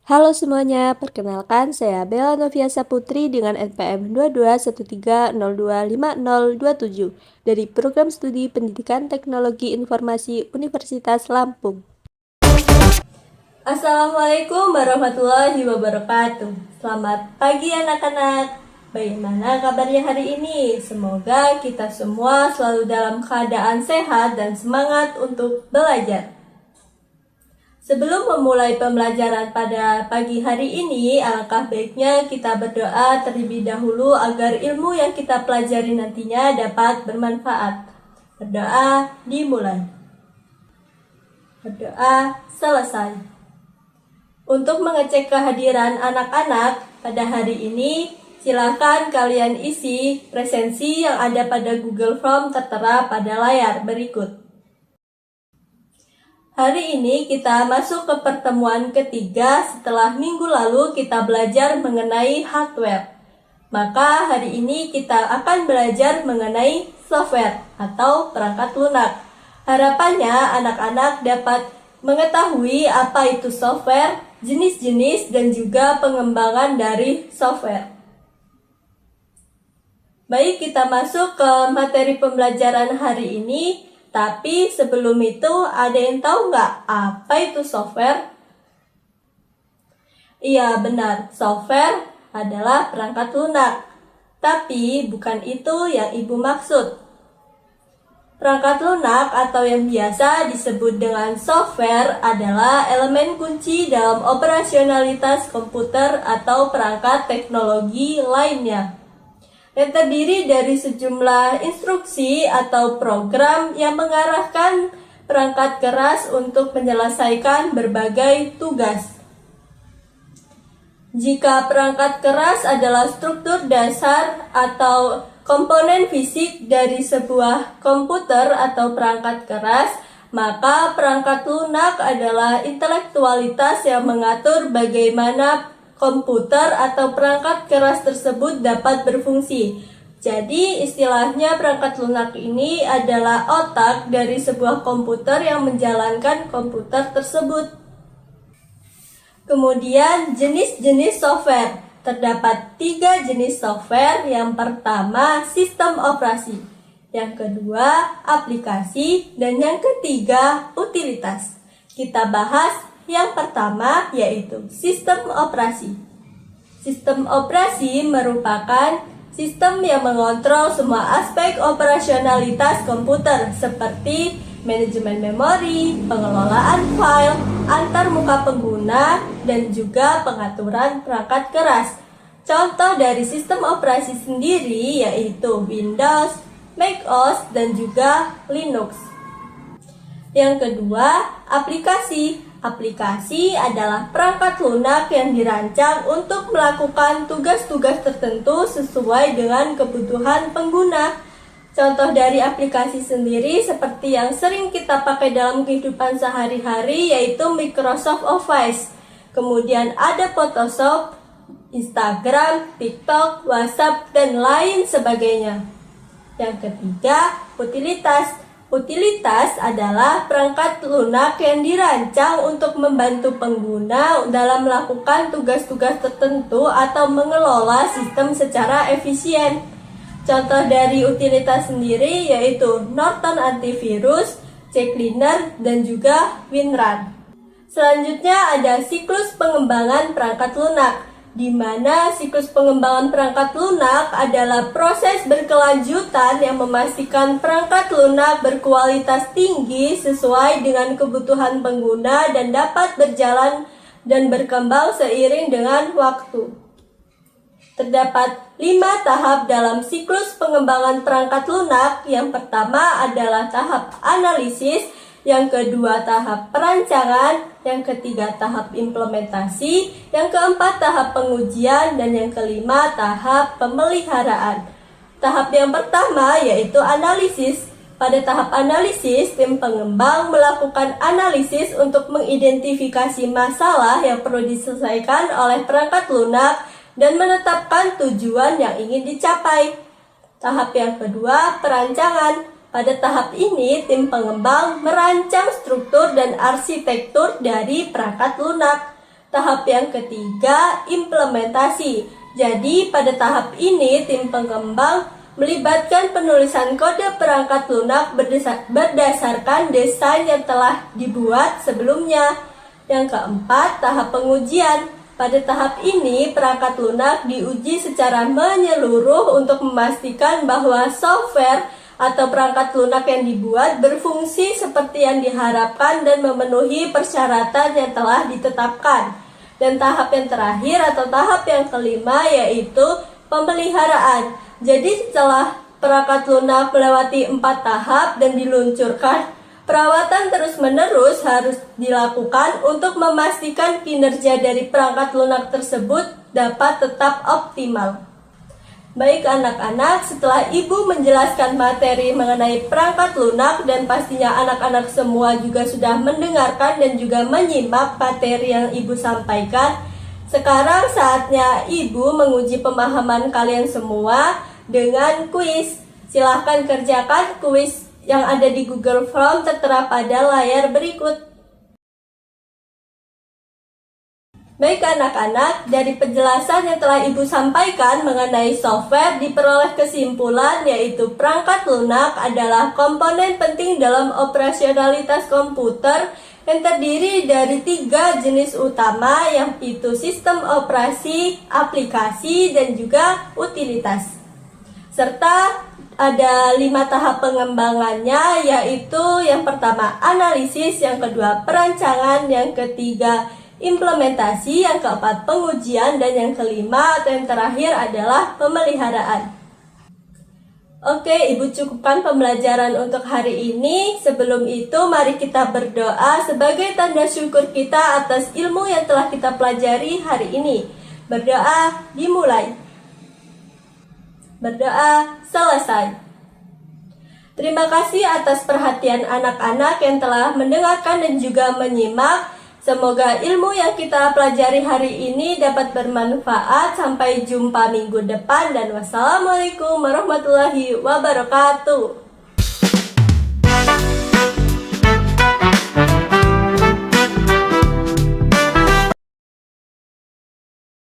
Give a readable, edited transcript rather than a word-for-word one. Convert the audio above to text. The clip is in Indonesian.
Halo semuanya, perkenalkan saya Bella Noviasa Putri dengan NPM 2213025027 dari Program Studi Pendidikan Teknologi Informasi Universitas Lampung. Assalamualaikum warahmatullahi wabarakatuh. Selamat pagi anak-anak. Bagaimana kabarnya hari ini? Semoga kita semua selalu dalam keadaan sehat dan semangat untuk belajar. Sebelum memulai pembelajaran pada pagi hari ini, alangkah baiknya kita berdoa terlebih dahulu agar ilmu yang kita pelajari nantinya dapat bermanfaat. Berdoa dimulai. Berdoa selesai. Untuk mengecek kehadiran anak-anak pada hari ini, silakan kalian isi presensi yang ada pada Google Form tertera pada layar berikut. Hari ini kita masuk ke pertemuan ketiga setelah minggu lalu kita belajar mengenai hardware. Maka hari ini kita akan belajar mengenai software atau perangkat lunak. Harapannya anak-anak dapat mengetahui apa itu software, jenis-jenis dan juga pengembangan dari software. Baik, kita masuk ke materi pembelajaran hari ini. Tapi sebelum itu, ada yang tahu nggak apa itu software? Iya benar, software adalah perangkat lunak. Tapi bukan itu yang ibu maksud. Perangkat lunak atau yang biasa disebut dengan software adalah elemen kunci dalam operasionalitas komputer atau perangkat teknologi lainnya. Yang terdiri dari sejumlah instruksi atau program yang mengarahkan perangkat keras untuk menyelesaikan berbagai tugas. Jika perangkat keras adalah struktur dasar atau komponen fisik dari sebuah komputer atau perangkat keras, maka perangkat lunak adalah intelektualitas yang mengatur bagaimana komputer atau perangkat keras tersebut dapat berfungsi. Jadi istilahnya perangkat lunak ini adalah otak dari sebuah komputer yang menjalankan komputer tersebut. Kemudian jenis-jenis software. Terdapat 3 jenis software. Yang pertama sistem operasi, yang kedua aplikasi, dan yang ketiga utilitas. Kita bahas yang pertama yaitu sistem operasi. Sistem operasi merupakan sistem yang mengontrol semua aspek operasionalitas komputer seperti manajemen memori, pengelolaan file, antar muka pengguna, dan juga pengaturan perangkat keras. Contoh dari sistem operasi sendiri yaitu Windows, macOS, dan juga Linux. Yang kedua, aplikasi. Aplikasi adalah perangkat lunak yang dirancang untuk melakukan tugas-tugas tertentu sesuai dengan kebutuhan pengguna. Contoh dari aplikasi sendiri seperti yang sering kita pakai dalam kehidupan sehari-hari yaitu Microsoft Office. Kemudian ada Photoshop, Instagram, TikTok, WhatsApp, dan lain sebagainya. Yang ketiga, utilitas. Utilitas adalah perangkat lunak yang dirancang untuk membantu pengguna dalam melakukan tugas-tugas tertentu atau mengelola sistem secara efisien. Contoh dari utilitas sendiri yaitu Norton Antivirus, CCleaner, dan juga WinRAR. Selanjutnya ada siklus pengembangan perangkat lunak, di mana siklus pengembangan perangkat lunak adalah proses berkelanjutan yang memastikan perangkat lunak berkualitas tinggi sesuai dengan kebutuhan pengguna dan dapat berjalan dan berkembang seiring dengan waktu. Terdapat 5 tahap dalam siklus pengembangan perangkat lunak. Yang pertama adalah tahap analisis, yang kedua tahap perancangan, yang ketiga tahap implementasi, yang keempat tahap pengujian, dan yang kelima tahap pemeliharaan. Tahap yang pertama yaitu analisis. Pada tahap analisis, tim pengembang melakukan analisis untuk mengidentifikasi masalah yang perlu diselesaikan oleh perangkat lunak dan menetapkan tujuan yang ingin dicapai. Tahap yang kedua, perancangan. Pada tahap ini, tim pengembang merancang struktur dan arsitektur dari perangkat lunak. Tahap yang ketiga, implementasi. Jadi pada tahap ini tim pengembang melibatkan penulisan kode perangkat lunak berdasarkan desain yang telah dibuat sebelumnya. Yang keempat, tahap pengujian. Pada tahap ini, perangkat lunak diuji secara menyeluruh untuk memastikan bahwa software atau perangkat lunak yang dibuat berfungsi seperti yang diharapkan dan memenuhi persyaratan yang telah ditetapkan. Dan tahap yang terakhir atau tahap yang kelima yaitu pemeliharaan. Jadi setelah perangkat lunak melewati 4 tahap dan diluncurkan, perawatan terus-menerus harus dilakukan untuk memastikan kinerja dari perangkat lunak tersebut dapat tetap optimal. Baik anak-anak, setelah Ibu menjelaskan materi mengenai perangkat lunak dan pastinya anak-anak semua juga sudah mendengarkan dan juga menyimak materi yang Ibu sampaikan. Sekarang saatnya Ibu menguji pemahaman kalian semua dengan kuis. Silahkan kerjakan kuis yang ada di Google Form tertera pada layar berikut. Baik anak-anak, dari penjelasan yang telah Ibu sampaikan mengenai software diperoleh kesimpulan yaitu perangkat lunak adalah komponen penting dalam operasionalitas komputer yang terdiri dari 3 jenis utama yaitu sistem operasi, aplikasi, dan juga utilitas. Serta ada 5 tahap pengembangannya yaitu yang pertama analisis, yang kedua perancangan, yang ketiga implementasi, yang keempat pengujian, dan yang kelima atau yang terakhir adalah pemeliharaan. Oke, Ibu cukupkan pembelajaran untuk hari ini. Sebelum itu, mari kita berdoa sebagai tanda syukur kita atas ilmu yang telah kita pelajari hari ini. Berdoa dimulai. Berdoa selesai. Terima kasih atas perhatian anak-anak yang telah mendengarkan dan juga menyimak. Semoga ilmu yang kita pelajari hari ini dapat bermanfaat. Sampai jumpa minggu depan dan wassalamualaikum warahmatullahi wabarakatuh.